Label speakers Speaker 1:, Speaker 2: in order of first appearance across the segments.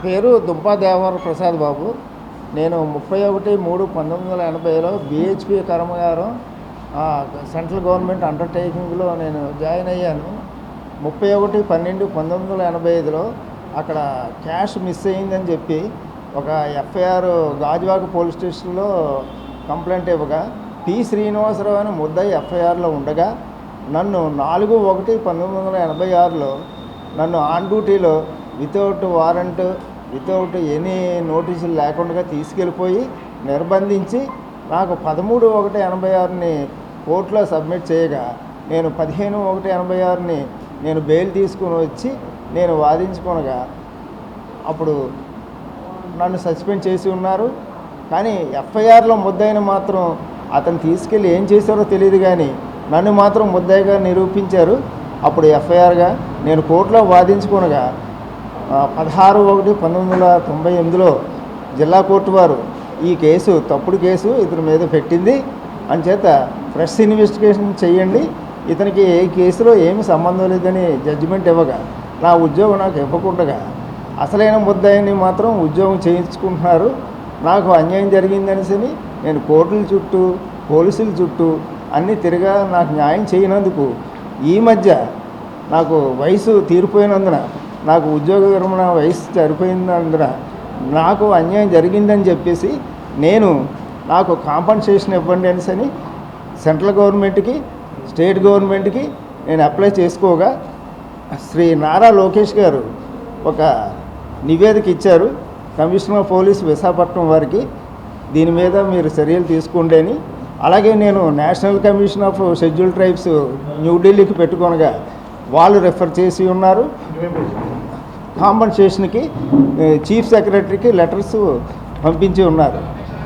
Speaker 1: పేరు దుంపా దేవర ప్రసాద్ బాబు. నేను 31/3/1980లో బిహెచ్పి కర్మాగారం సెంట్రల్ గవర్నమెంట్ అండర్టేకింగ్లో నేను జాయిన్ అయ్యాను. 31/12/1985లో అక్కడ క్యాష్ మిస్ అయిందని చెప్పి ఒక ఎఫ్ఐఆర్ గాజువాక పోలీస్ స్టేషన్లో కంప్లైంట్ ఇవ్వగా పి శ్రీనివాసరావు అని ముద్దాయి ఎఫ్ఐఆర్లో ఉండగా నన్ను 4/1/1986లో నన్ను ఆన్ డ్యూటీలో వితౌట్ వారెంట్ వితౌట్ ఎనీ నోటీసులు లేకుండా తీసుకెళ్ళిపోయి నిర్బంధించి నాకు 13/1/86ని కోర్టులో సబ్మిట్ చేయగా నేను 15/1/86ని నేను బెయిల్ తీసుకుని వచ్చి నేను వాదించుకోనగా అప్పుడు నన్ను సస్పెండ్ చేసి ఉన్నారు. కానీ ఎఫ్ఐఆర్లో ముద్దాయిని మాత్రం అతను తీసుకెళ్ళి ఏం చేశారో తెలియదు, కానీ నన్ను మాత్రం ముద్దాయిగా నిరూపించారు. అప్పుడు ఎఫ్ఐఆర్గా నేను కోర్టులో వాదించుకోనగా 16/1/1998లో జిల్లా కోర్టు వారు ఈ కేసు తప్పుడు కేసు ఇతని మీద పెట్టింది, అంచేత ఫ్రెష్ ఇన్వెస్టిగేషన్ చేయండి, ఇతనికి ఏ కేసులో ఏమి సంబంధం లేదని జడ్జిమెంట్ ఇవ్వగా నా ఉద్యోగం నాకు ఇవ్వకుండా అసలైన ముద్దాయిని మాత్రం ఉద్యోగం చేయించుకుంటున్నారు. నాకు అన్యాయం జరిగిందనేసి నేను కోర్టుల చుట్టూ పోలీసుల చుట్టూ అన్నీ తిరిగా నాకు న్యాయం చేయనందుకు ఈ మధ్య నాకు వయసు తీరిపోయినందున నాకు ఉద్యోగ విరమణ వయసు సరిపోయినందున నాకు అన్యాయం జరిగిందని చెప్పేసి నాకు కాంపన్సేషన్ ఇవ్వండి అనేసి సెంట్రల్ గవర్నమెంట్కి స్టేట్ గవర్నమెంట్కి నేను అప్లై చేసుకోగా శ్రీ నారా లోకేష్ గారు ఒక నివేదిక ఇచ్చారు కమిషనర్ ఆఫ్ పోలీస్ విశాఖపట్నం వారికి, దీని మీద మీరు చర్యలు తీసుకోండి అని. అలాగే నేను national commission of scheduled tribes న్యూఢిల్లీకి పెట్టుకొనగా వాళ్ళు రెఫర్ చేసి ఉన్నారు. కాంపన్సేషన్కి చీఫ్ సెక్రటరీకి లెటర్స్ పంపించి ఉన్నారు.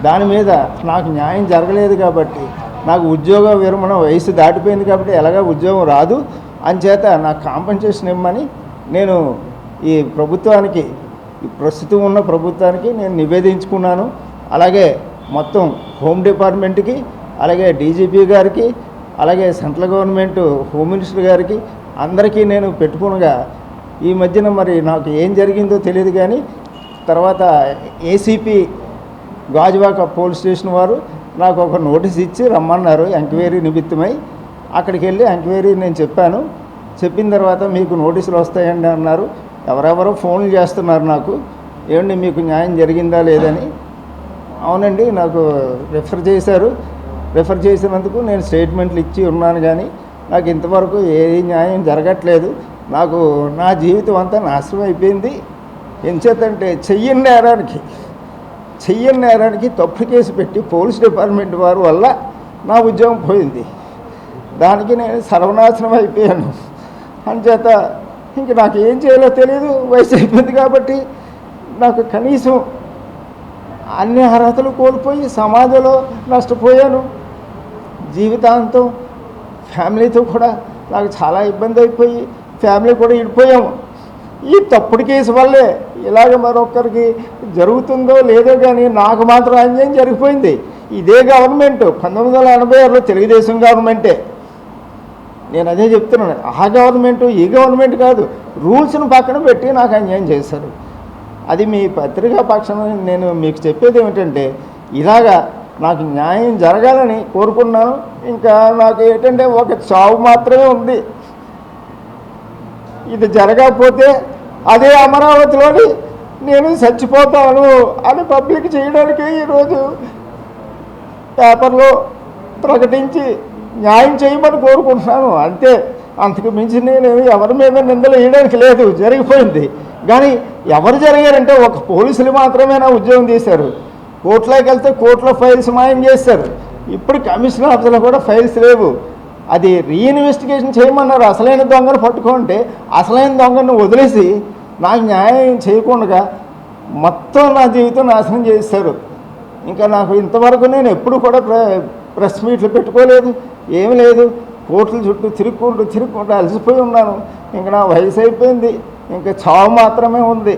Speaker 1: దాని మీద నాకు న్యాయం జరగలేదు కాబట్టి నాకు ఉద్యోగ విరమణ వయసు దాటిపోయింది కాబట్టి ఎలాగ ఉద్యోగం రాదు, అంచేత నాకు కాంపన్సేషన్ ఇవ్వమని నేను ఈ ప్రభుత్వానికి ప్రస్తుతం ఉన్న ప్రభుత్వానికి నేను నివేదించుకున్నాను. అలాగే మొత్తం హోమ్ డిపార్ట్మెంట్కి, అలాగే డీజీపీ గారికి, అలాగే సెంట్రల్ గవర్నమెంట్ హోమ్ మినిస్టర్ గారికి అందరికీ నేను పెట్టుకునగా ఈ మధ్యన మరి నాకు ఏం జరిగిందో తెలియదు, కానీ తర్వాత ఏసీపీ గాజువాక పోలీస్ స్టేషన్ వారు నాకు ఒక నోటీస్ ఇచ్చి రమ్మన్నారు ఎంక్వైరీ నిమిత్తమై. అక్కడికి వెళ్ళి ఎంక్వైరీ నేను చెప్పాను. చెప్పిన తర్వాత మీకు నోటీసులు వస్తాయండి అన్నారు. ఎవరెవరో ఫోన్లు చేస్తున్నారు నాకు, ఏమండి మీకు న్యాయం జరిగిందా లేదని. అవునండి, నాకు రెఫర్ చేశారు, రెఫర్ చేసినందుకు నేను స్టేట్మెంట్లు ఇచ్చి ఉన్నాను, కానీ నాకు ఇంతవరకు ఏ న్యాయం జరగట్లేదు. నాకు నా జీవితం అంతా నాశనం అయిపోయింది. ఎంచేతంటే చెయ్యని నేరానికి తప్పుడు కేసు పెట్టి పోలీస్ డిపార్ట్మెంట్ వారి వల్ల నా ఉద్యోగం పోయింది. దానికి నేను సర్వనాశనం అయిపోయాను. అంచేత ఇంక నాకు ఏం చేయాలో తెలియదు. వయసు అయిపోయింది కాబట్టి నాకు కనీసం అన్ని అర్హతలు కోల్పోయి సమాజంలో నష్టపోయాను. జీవితాంతం ఫ్యామిలీతో కూడా నాకు చాలా ఇబ్బంది అయిపోయి ఫ్యామిలీ కూడా విడిపోయాము. ఈ తప్పుడు కేసు వల్లే ఇలాగ మరొకరికి జరుగుతుందో లేదో, కానీ నాకు మాత్రం అన్యాయం జరిగిపోయింది. ఇదే గవర్నమెంట్ 1986లో తెలుగుదేశం గవర్నమెంటే, నేను అదే చెప్తున్నాను. ఆ గవర్నమెంట్ ఈ గవర్నమెంట్ కాదు, రూల్స్ను పక్కన పెట్టి నాకు అన్యాయం చేశారు. అది మీ పత్రికా పక్షాన నేను మీకు చెప్పేది ఏమిటంటే ఇలాగా నాకు న్యాయం జరగాలని కోరుకున్నాను. ఇంకా నాకు ఏంటంటే ఒక చావు మాత్రమే ఉంది. ఇది జరగకపోతే అదే అమరావతిలోని నేను చచ్చిపోతాను అని పబ్లిక్ చేయడానికి ఈరోజు పేపర్లో ప్రకటించి న్యాయం చేయమని కోరుకుంటున్నాను. అంతే, అంతకు మించి నేను ఎవరి మీద నిందలు వేయడానికి లేదు, జరిగిపోయింది. కానీ ఎవరు జరిగారంటే ఒక పోలీసులు మాత్రమే నా ఉద్యోగం తీశారు. కోర్టులోకి వెళ్తే కోర్టులో ఫైల్స్ మాయం చేశారు. ఇప్పుడు కమిషనర్ ఆఫీసులో కూడా ఫైల్స్ లేవు. అది రీఇన్వెస్టిగేషన్ చేయమన్నారు. అసలైన దొంగను పట్టుకుంటే అసలైన దొంగను వదిలేసి నాకు న్యాయం చేయకుండా మొత్తం నా జీవితం నాశనం చేశారు. ఇంకా నాకు ఇంతవరకు నేను ఎప్పుడు కూడా ప్రెస్ మీట్లు పెట్టుకోలేదు, ఏమి లేదు. కోర్టుల చుట్టూ తిరుక్కుంటూ అలసిపోయి ఉన్నాను. ఇంకా నా వయసు అయిపోయింది, ఇంకా చావు మాత్రమే ఉంది.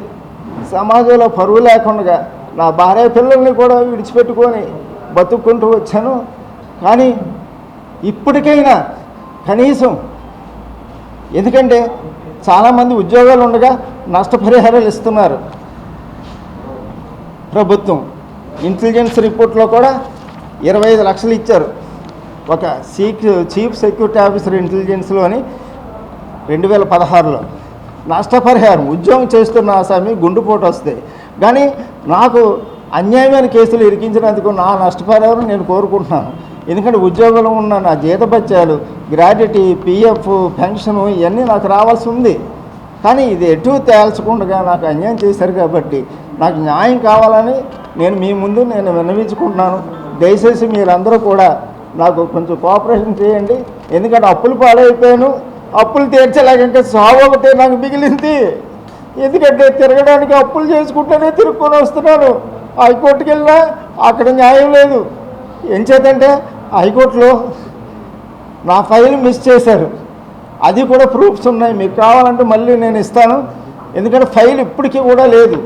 Speaker 1: సమాజంలో పరువు లేకుండా నా భార్య పిల్లల్ని కూడా విడిచిపెట్టుకొని బతుక్కుంటూ వచ్చాను. కానీ ఇప్పటికైనా కనీసం, ఎందుకంటే చాలామంది ఉద్యోగాలు ఉండగా నష్టపరిహారాలు ఇస్తున్నారు. ప్రభుత్వం. ఇంటెలిజెన్స్ రిపోర్ట్లో కూడా 25 లక్షలు ఇచ్చారు ఒక చీఫ్ సెక్యూరిటీ ఆఫీసర్ ఇంటెలిజెన్స్లోని 2016లో. నష్టపరిహారం ఉద్యోగం చేస్తున్న ఆసామి గుండుపోటు వస్తే కానీ నాకు అన్యాయమైన కేసులు ఇరికించినందుకు నా నష్టపరిహారం నేను కోరుకుంటున్నాను. ఎందుకంటే ఉద్యోగంలో ఉన్న నా జీతభత్యాలు, గ్రాడ్యుటీ, పిఎఫ్, పెన్షను ఇవన్నీ నాకు రావాల్సి ఉంది. కానీ ఇది ఎటు తేల్చకుండా నాకు అన్యాయం చేశారు కాబట్టి నాకు న్యాయం కావాలని నేను మీ ముందు నేను విన్నవించుకుంటున్నాను. దయచేసి మీరందరూ కూడా నాకు కొంచెం కోఆపరేషన్ చేయండి. ఎందుకంటే అప్పులు పాలైపోయాను, అప్పులు తీర్చలేక ఇంకా సాగు ఒకటే నాకు మిగిలింది. ఎందుకంటే తిరగడానికి అప్పులు చేసుకుంటేనే తిరుక్కొని వస్తున్నాను. హైకోర్టుకి వెళ్ళినా అక్కడ న్యాయం లేదు. ఏం చేతంటే హైకోర్టులో నా ఫైల్ మిస్ చేశారు, అది కూడా ప్రూఫ్స్ ఉన్నాయి, మీకు కావాలంటే మళ్ళీ నేను ఇస్తాను. ఎందుకంటే ఫైల్ ఇప్పటికీ కూడా లేదు,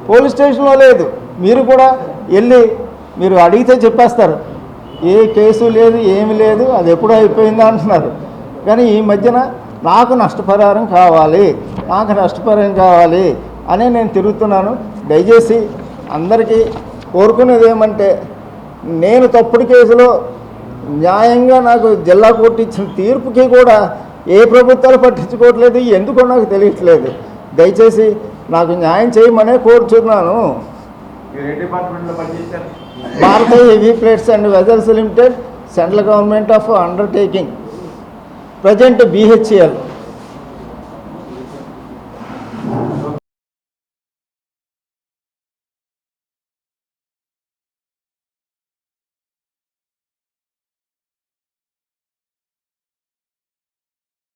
Speaker 1: పోలీస్ స్టేషన్లో లేదు. మీరు కూడా వెళ్ళి మీరు అడిగితే చెప్పేస్తారు, ఏ కేసు లేదు, ఏమి లేదు, అది ఎప్పుడో అయిపోయిందా అంటున్నారు. కానీ ఈ మధ్యన నాకు నష్టపరిహారం కావాలి, నాకు నష్టపరిహారం కావాలి అని నేను తిరుగుతున్నాను. దయచేసి అందరికీ కోరుకునేది ఏమంటే, నేను తప్పుడు కేసులో న్యాయంగా నాకు జిల్లా కోర్టు ఇచ్చిన తీర్పుకి కూడా ఏ ప్రభుత్వాలు పట్టించుకోవట్లేదు, ఎందుకో నాకు తెలియట్లేదు. దయచేసి నాకు న్యాయం చేయమనే కోరుచున్నాను. భారత heavy plates and vessels limited, central government of undertaking, present BHEL.